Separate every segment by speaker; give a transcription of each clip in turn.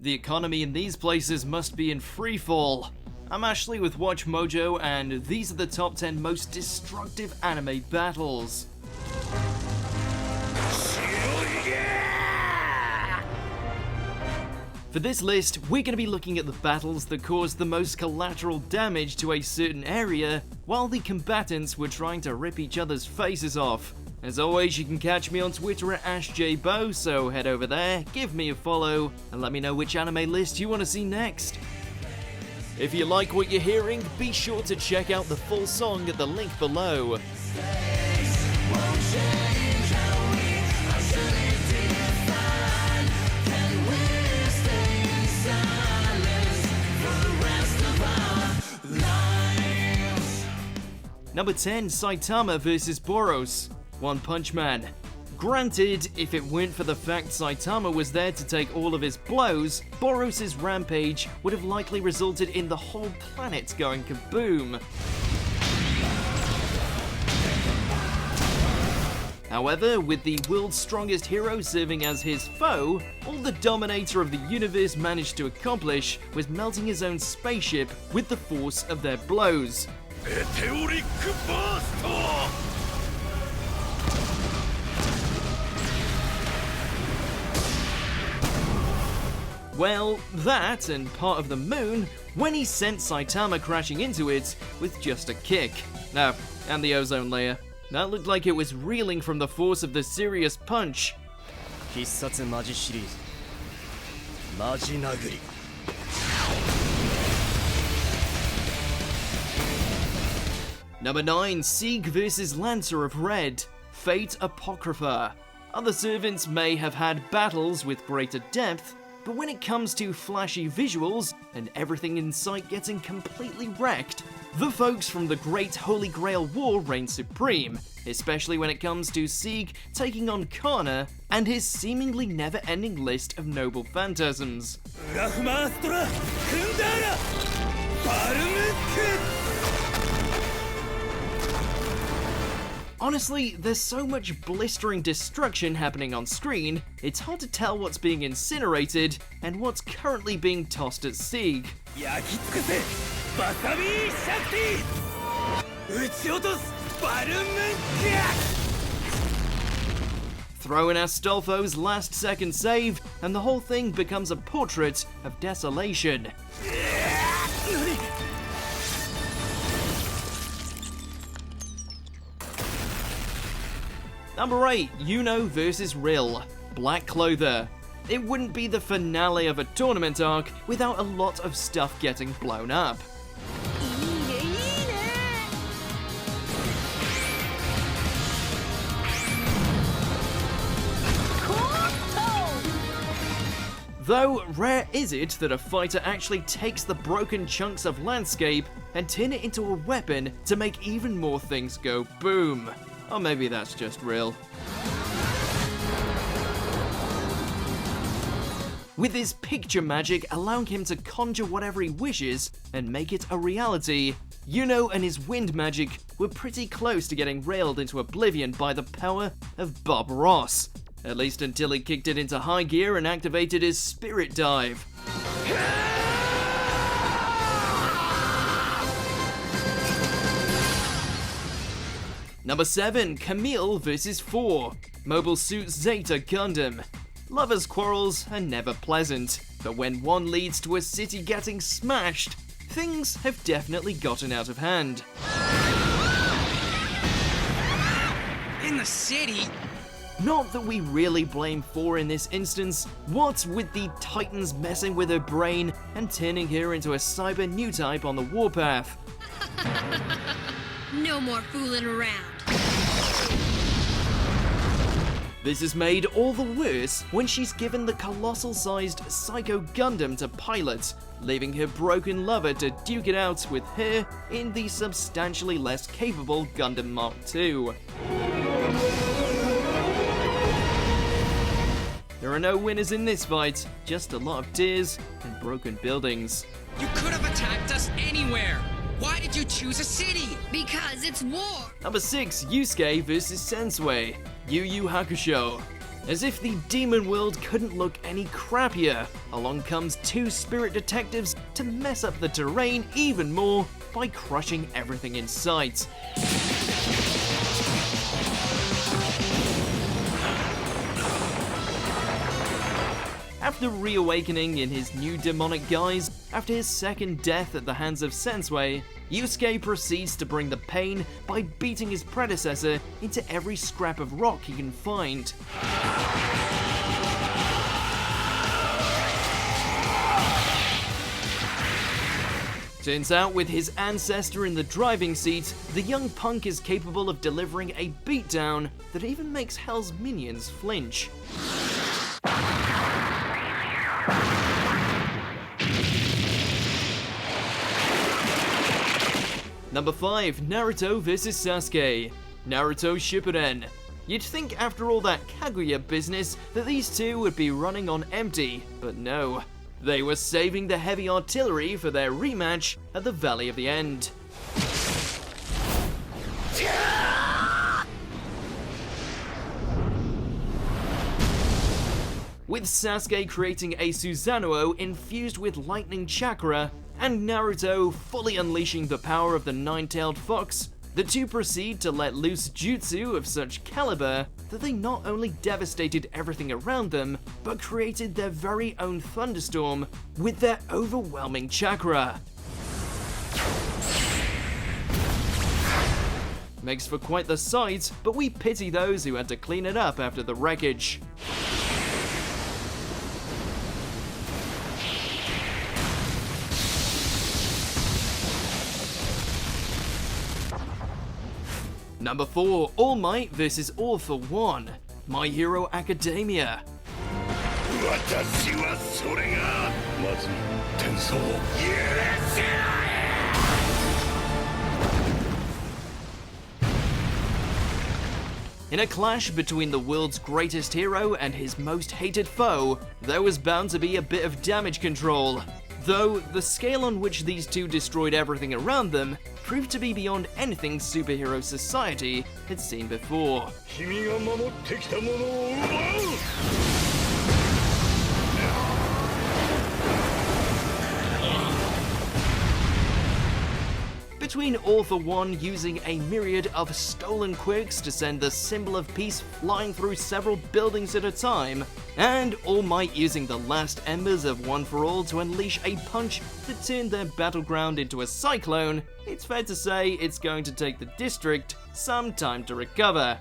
Speaker 1: The economy in these places must be in freefall. I'm Ashley with WatchMojo, and these are the top 10 most destructive anime battles. For this list, we're going to be looking at the battles that caused the most collateral damage to a certain area, while the combatants were trying to rip each other's faces off. As always, you can catch me on Twitter at AshJBo, so head over there, give me a follow, and let me know which anime list you want to see next. If you like what you're hearing, be sure to check out the full song at the link below. Number 10, Saitama vs Boros, One Punch Man. Granted, if it weren't for the fact Saitama was there to take all of his blows, Boros' rampage would have likely resulted in the whole planet going kaboom. However, with the world's strongest hero serving as his foe, all the dominator of the universe managed to accomplish was melting his own spaceship with the force of their blows. Well, that and part of the moon when he sent Saitama crashing into it with just a kick. Oh, and the ozone layer. That looked like it was reeling from the force of the serious punch.
Speaker 2: Hissatsu Maji Series. Maji Naguri.
Speaker 1: Number 9, Sieg vs Lancer of Red, Fate Apocrypha. Other servants may have had battles with greater depth, but when it comes to flashy visuals and everything in sight getting completely wrecked, the folks from the Great Holy Grail War reign supreme, especially when it comes to Sieg taking on Kana and his seemingly never-ending list of noble phantasms. Honestly, there's so much blistering destruction happening on screen, it's hard to tell what's being incinerated and what's currently being tossed at Sieg. Throw in Astolfo's last-second save, and the whole thing becomes a portrait of desolation. Number 8, Yuno vs Rill, Black Clover. It wouldn't be the finale of a tournament arc without a lot of stuff getting blown up. Though, rare is it that a fighter actually takes the broken chunks of landscape and turn it into a weapon to make even more things go boom. Or maybe that's just real. With his picture magic allowing him to conjure whatever he wishes and make it a reality, Yuno and his wind magic were pretty close to getting railed into oblivion by the power of Bob Ross. At least until he kicked it into high gear and activated his spirit dive. Number 7, Kamille vs 4, Mobile Suit Zeta Gundam. Lovers' quarrels are never pleasant, but when one leads to a city getting smashed, things have definitely gotten out of hand.
Speaker 3: In the city?
Speaker 1: Not that we really blame 4 in this instance, what with the Titans messing with her brain and turning her into a cyber new type on the warpath.
Speaker 4: No more fooling around.
Speaker 1: This is made all the worse when she's given the colossal-sized Psycho Gundam to pilot, leaving her broken lover to duke it out with her in the substantially less capable Gundam Mark II. There are no winners in this fight, just a lot of tears and broken buildings.
Speaker 3: You could have attacked us anywhere! Why did you choose a city?
Speaker 4: Because it's war.
Speaker 1: Number 6, Yusuke vs Sensui, Yu Hakusho. As if the demon world couldn't look any crappier, along comes two spirit detectives to mess up the terrain even more by crushing everything in sight. After reawakening in his new demonic guise, after his second death at the hands of Sensui, Yusuke proceeds to bring the pain by beating his predecessor into every scrap of rock he can find. Turns out, with his ancestor in the driving seat, the young punk is capable of delivering a beatdown that even makes Hell's minions flinch. Number 5, Naruto vs Sasuke. Naruto Shippuden. You'd think after all that Kaguya business that these two would be running on empty, but no. They were saving the heavy artillery for their rematch at the Valley of the End. With Sasuke creating a Susanoo infused with lightning chakra, and Naruto fully unleashing the power of the nine-tailed fox, the two proceed to let loose jutsu of such caliber that they not only devastated everything around them, but created their very own thunderstorm with their overwhelming chakra. Makes for quite the sight, but we pity those who had to clean it up after the wreckage. Number 4, All Might vs All for One. My Hero Academia. In a clash between the world's greatest hero and his most hated foe, there was bound to be a bit of damage control. Though, the scale on which these two destroyed everything around them proved to be beyond anything superhero society had seen before. Between All for One using a myriad of stolen quirks to send the symbol of peace flying through several buildings at a time, and All Might using the last embers of One for All to unleash a punch that turned their battleground into a cyclone, it's fair to say it's going to take the district some time to recover.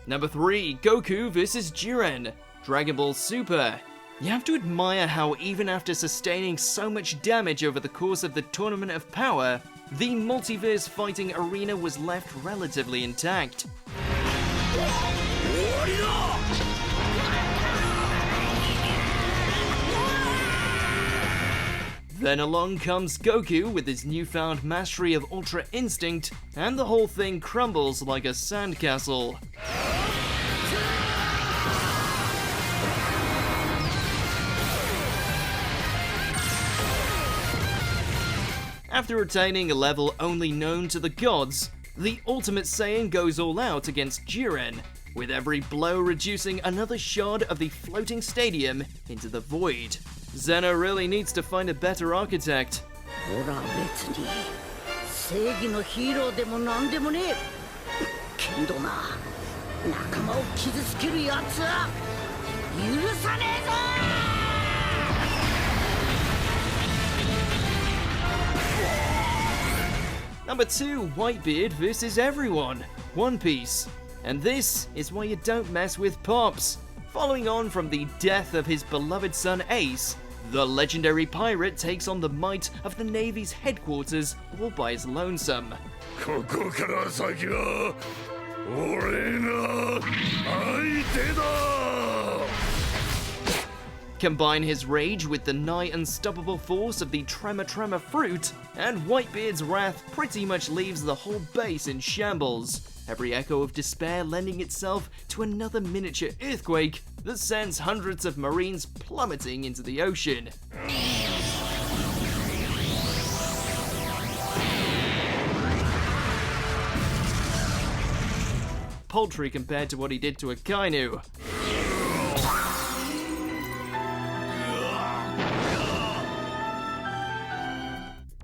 Speaker 1: Number 3, Goku vs Jiren. Dragon Ball Super. You have to admire how even after sustaining so much damage over the course of the Tournament of Power, the multiverse fighting arena was left relatively intact. Then along comes Goku with his newfound mastery of Ultra Instinct, and the whole thing crumbles like a sandcastle. After attaining a level only known to the gods, the Ultimate Saiyan goes all out against Jiren, with every blow reducing another shard of the floating stadium into the void. Zeno really needs to find a better architect. Number 2, Whitebeard vs everyone. One Piece. And this is why you don't mess with Pops. Following on from the death of his beloved son Ace, the legendary pirate takes on the might of the Navy's headquarters all by his lonesome. Combine his rage with the nigh unstoppable force of the Tremor fruit, and Whitebeard's wrath pretty much leaves the whole base in shambles, every echo of despair lending itself to another miniature earthquake that sends hundreds of Marines plummeting into the ocean. paltry compared to what he did to Akainu.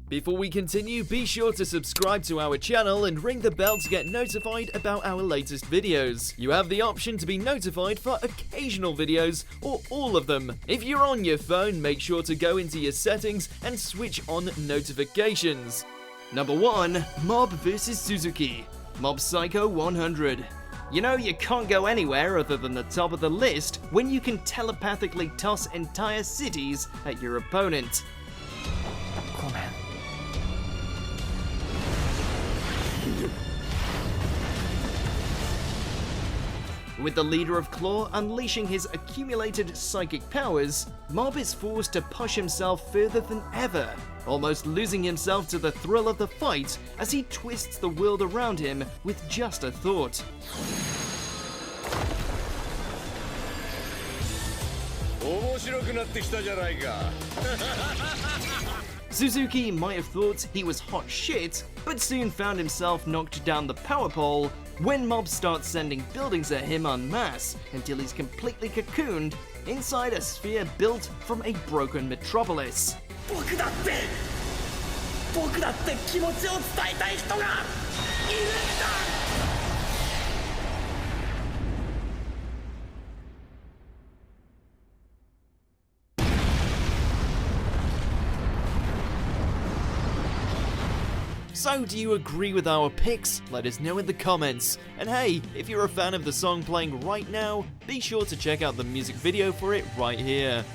Speaker 1: Before we continue, be sure to subscribe to our channel and ring the bell to get notified about our latest videos. You have the option to be notified for occasional videos or all of them. If you're on your phone, make sure to go into your settings and switch on notifications. Number 1. Mob vs Suzuki. Mob Psycho 100. You know you can't go anywhere other than the top of the list when you can telepathically toss entire cities at your opponent. With the leader of Claw unleashing his accumulated psychic powers, Mob is forced to push himself further than ever, almost losing himself to the thrill of the fight as he twists the world around him with just a thought. Suzuki might have thought he was hot shit, but soon found himself knocked down the power pole when Mob starts sending buildings at him en masse until he's completely cocooned inside a sphere built from a broken metropolis. So, do you agree with our picks? Let us know in the comments. And hey, if you're a fan of the song playing right now, be sure to check out the music video for it right here.